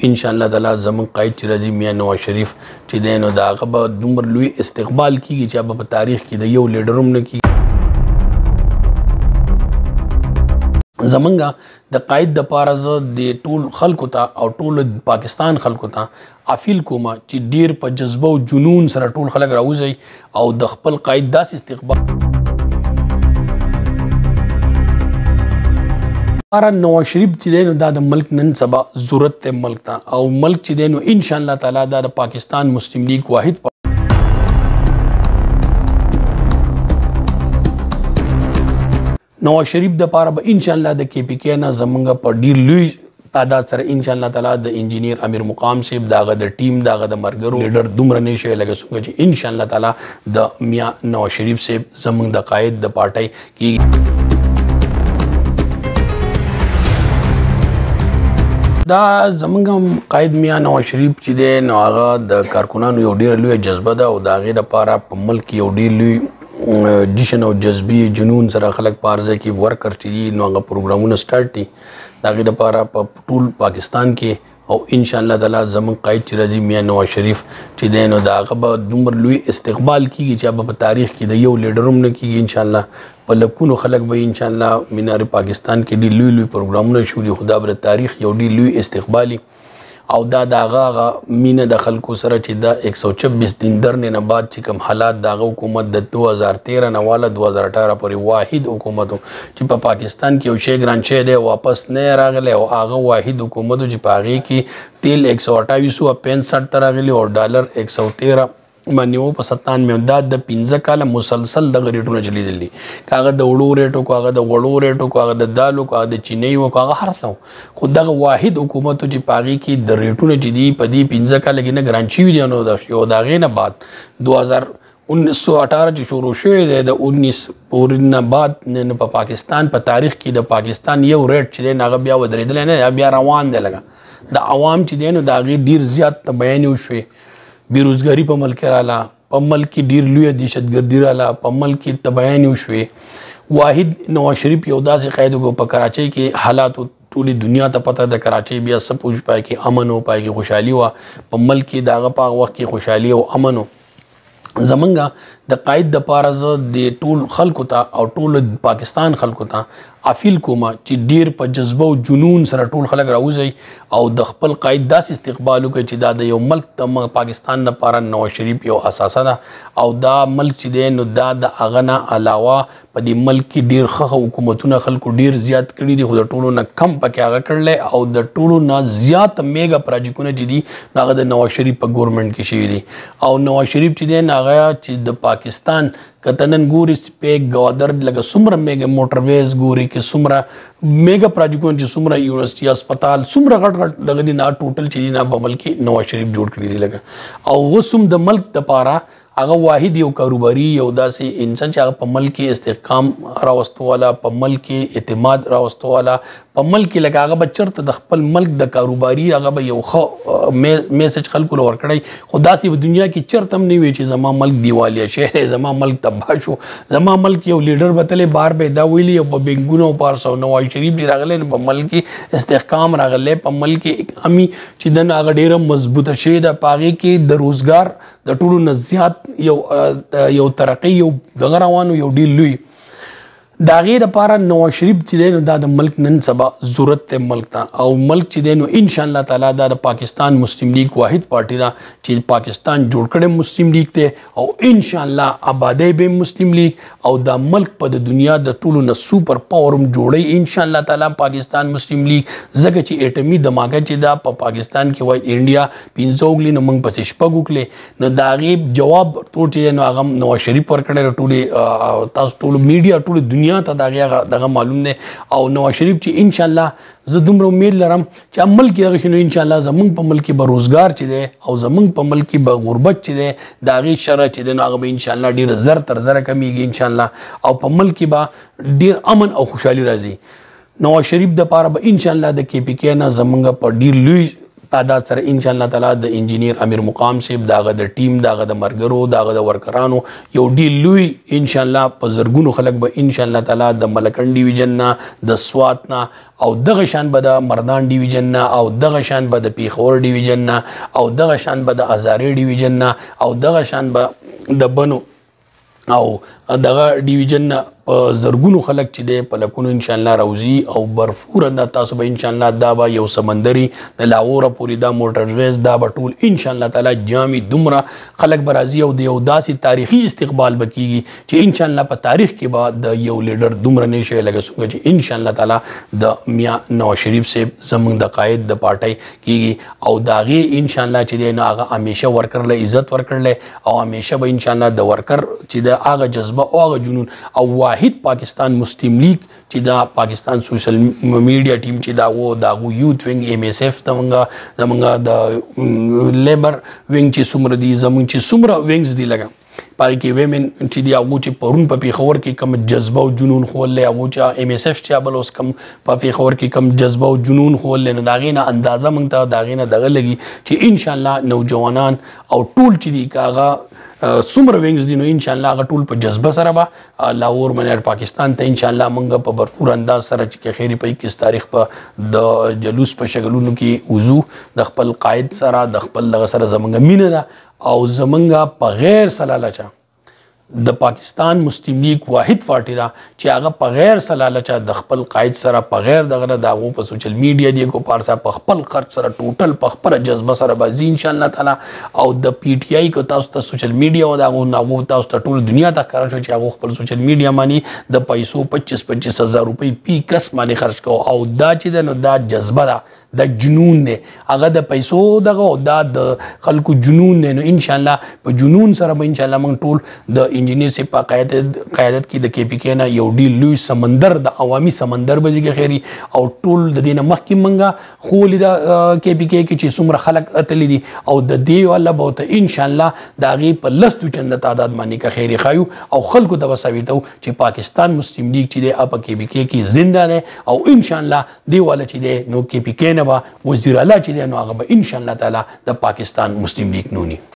ان شاء الله تعالی زمون قائد چې راځي میاں نواز شریف چې دی نو د هغه به دومره لوی استقبال کیږي چې په تاریخ کې د یو لیډر هم نه کیږي. زمونږ د قائد د پاره زه د ټول خلکو ته او ټول پاکستان خلکو ته اپیل کوم چې ډیر په جذبه او جنون سره ټول خلک راوځي او د خپل قائد داسې استقبال نواز شریف چې دی نو دا د ملک نن سبا ضرورت ته ملک ته او ملک چې دی نو ان شاء الله تعالی دا د پاکستان مسلم لیگ واحد نواز شریف د پاره به ان شاء الله د کې پی کې نه زمونږ په ډیر لوی تعداد سره ان شاء الله تعالی د انجینیر امیر مقام صاحب داغه د ټیم داغه د مرګرو لیډر دومره نشي لکه څنګه چې ان شاء الله تعالی د میاں نواز شریف صاحب زمونږ د قائد د پارټي کې دا زمونږ قائد میاں نواز شریف چې دی نو هغه د کارکونانو یو ډیر لوی جذبه ده او د هغې دپاره په ملک یو ډیر لوی جشن او جذبي جنون سره خلک پارځه کې ورکر چې دي نو هغه پروګرامونه سټارټ دي د هغې دپاره په ټول پاکستان کې او ان شاء الله تعالی زمونږ قائد چې راځي میاں نواز شریف چې دی نو د هغه به دومره لوی استقبال کیږي چې په تاریخ کې د یو لیډر هم نه کیږي. ان شاء الله په لکونو خلک به ان شاء الله مینار پاکستان کې ډېر لوی لوی پروګرامونه شولي خو دا به د تاریخ یو ډېر لوی استقبالي او دا د هغه مینه د خلکو سره چې دا 126 دین درنې نه بعد چې کوم حالات د هغه حکومت د 2013 نه والا 2018 پورې واحد حکومت چې په پاکستان کې یو شی ګران شی دی واپس نه راغلی او هغه واحد حکومت چې په هغې کې تیل 128.65 ته راغلی او ډالر 113 باندې و په 97 دا د 15 کاله مسلسل دغه ریټونه چلیدلي که هغه د وړو ریټو کو هغه د وړو ریټو کو هغه د دالو کو هغه د چینی و کو هغه هر څه خو دغه واحد حکومت چې په هغې کې د ریټونه چې دي په دې 15 کاله کې نه ګران شوي دي نو د هغې نه بعد 1918 چې شروع شوی دی د 19 پورې نه بعد په پاکستان په تاریخ کې د پاکستان یو ریټ چې دی هغه بیا ودرېدلی نه بیا روان دی لکه د عوام چې دی نو د هغې ډېر زیات تبعینې وشوې بیروزګاري په ملک رااله په ملک کې ډېر لویه دهشتګردي رااله په ملک کې تبعینې وشوې واحد نواز شریف یو داسې قید وکړو په کراچۍ کې حالاتو ټولې دنیا ته پته د کراچۍ بیا څه پوه پای کې امن و پای کې خوشحالي وه په ملک کې د هغه په هغه وخت کې خوشحالي او امن و زمونږ د قائد د پاره زه د ټول خلکو ته او ټول پاکستان خلکو ته اپیل کوم چې ډیر په جذبه او جنون سره ټول خلک راوځي او د خپل قائد داسې استقبال وکړي چې دا د یو ملک د پاکستان لپاره نواز شریف یو اساسه ده او دا ملک چې دی نو دا د هغه نه علاوه په دې ملک کې ډیر ښه حکومتونه خلکو ډیر زیات کړي دي خو د ټولو نه کم پکې هغه کړلی او د ټولو نه زیات میګا پراجیکونه چې دي هغه د نواز شریف په ګورنمنټ کې شوي دي او نواز شریف چې دی هغه چې د پاکستان کتنن ګوري سپیک ګوادر لکه څومره میګا موټرویز ګوري کې څومره میګا پراجیکونه چې څومره یونیورسټي هسپتال څومره غټ غټ دغه دي نه ټوټل چې دي نه په ملک کې نواز شریف جوړ کړي دي لکه او اوس هم د ملک دپاره هغه واحد یو کاروباري یو داسې انسان چې هغه په ملک کې استحکام راوستو والا په ملک کې اعتماد راوستو والا په ملک کې لکه هغه به چېرته د خپل ملک د کاروباري هغه به یو ښه میسج خلکو له ورکړی خو داسې په دنیا کې چېرته هم نه وي چې زما ملک دیوالیه شوی دی زما ملک تباه شو زما ملک یو لیډر به تللی بار به دا ویلي او په بینکونو او په هر څه نواز شریف چې راغلی نو په ملک کې استحکام راغلی په ملک کې اقامي چې دن هغه ډېره مضبوطه شوې ده په هغې کې د روزګار د ټولو نه زیات یو ترقی یو دغه روانو یو ډېر لوی د هغې دپاره نواز شریف چې دی نو دا د ملک نن سبا ضرورت دی ملک ته او ملک چې دی نو ان شاء الله تعالی دا د پاکستان مسلم لیگ واحد پارټي ده چې پاکستان جوړ کړی مسلم لیگ دی او ان شاء الله آبادی به مسلم لیگ او دا ملک په د دنیا د ټولو نه سوپر پاور هم جوړی ان شاء الله تعالی پاکستان مسلم لیگ ځکه چې ایټمي دماغه چې دا په پاکستان کې وایي انډیا 15 وکړي نو موږ پسې شپږ وکړلې نو د هغې جواب ټول چې دی نو هغه نواز شریف ورکړی ټولې تاسو ټولو میډیا ټولې دنیا ته دغه معلوم دی او نواز شریف چې ان شاء الله زه دومره امید لرم چې ملک کې دغه شي نو ان شاء الله زمونږ په ملک کې به روزګار چې دی او زمونږ په ملک کې به غربت چې دی د هغې شرح چې دی نو هغه به ان شاء الله ډېره زر تر زره کمیږي ان شاء الله او په ملک کې به ډېر امن او خوشحالي راځي نواز شریف دپاره به ان شاء الله د کې پی کې نه زمونږ په ډېر لوی دا سره ان شاء الله تعالی د انجینیر امیر مقام صاحب داغه د ټیم داغه د مرګرو داغه د ورکرانو یو ډیر لوی ان شاء الله په زرګونو خلک به ان شاء الله تعالی د ملکن ډیویژن نه د سوات نه او دغه شان به د مردان ډیویژن نه او دغه شان به د پیښور ډیویژن نه او دغه شان به د هزارې ډیویژن نه او دغه شان به د بنو او دغه ډیویژن نه په زرګونو خلک چې دی په لکونو ان شاء الله راوځي او برفور انداز تاسو به ان شاء الله دا به یو سمندري د لاهوره پورې دا موټرویز دا به ټول ان شاء الله تعالی جامع دومره خلک به راځي او د یو داسې تاریخي استقبال به کیږي چې ان شاء الله په تاریخ کې به د یو لیډر دومره نه شي لکه څنګه چې ان شاء الله تعالی د میاں نواز شریف صاحب زموږ د قائد د پارټۍ کیږي او د هغې ان شاء الله چې دی نو هغه همیشه ورکر له عزت ورکړلی او همیشه به ان شاء الله د ورکر چې د هغه جذبه او هغه جنون او واحد پاکستان مسلم لیگ چې دا پاکستان سوشل میډیا ټیم چې دا و داغو یوت وینګ ایم ایس اف زمونږ د لیبر وینګ چې څومره دي زمونږ چې څومره وینګز دي لګه پای کې ویمن چې دی هغه چې پرون په پیښور کې کم جذبه او جنون خولل هغه چې ایم ایس اف چې بل اوس کم په پیښور کې کم جذبه او جنون خولل نه داغینه اندازه مونږ ته داغینه دغه لګي چې ان شاء الله نوجوانان او ټول چې دی کاغه څومره وینګز دي نو ان شاء الله هغه ټول په جذبه سره به لاهور منیر پاکستان ته ان شاء الله مونږ په برفور انداز سره چې خیری په 21 تاریخ په د جلوس په شکلونو کې وضو د خپل قائد سره د خپل لغه سره زمونږ مینه ده او زمونږ په غیر سلاله چا د پاکستان مسلم لیگ واحد پارټي دا چې هغه په غیر سلاله چا د خپل قائد سره په غیر دغه داغو په سوشل میډیا دی کو پارسا په خپل خرچ سره ټوټل په خپل جذبه سره بازي ان شاء الله تعالی او د پی ټی آی کو تاسو ته سوشل میډیا او داغو ناغو تاسو ته ټول دنیا ته ښکار شو چې هغه خپل سوشل میډیا باندې د پیسو 25,000 روپۍ پی کس باندې خرج کو او دا چې نو دا جذبه ده د جنون دی هغه د پیسو دغه دا د خلکو جنون دی نو ان شاء الله په جنون سره به ان شاء الله موږ ټول د انجینیر سے په قیادت کې د کې پی کې نه یو ډیر لوی سمندر د عوامي سمندر به ځکه خیری او ټول د دینه مخکې منګه خولې د کې پی کې چې څومره خلک اتلې دي او د دې الله به ان شاء الله د هغې په لسو چنده تعداد باندې که خیری خایو او خلکو ته به ثابتو چې پاکستان مسلم لیگ چې دی په کې پی کې زنده دی او ان شاء الله دی والا چې دی نو کې پی کې نه به وزیر اعلی چې دی نو هغه به ان شاء الله تعالی د پاکستان مسلم لیگ نونی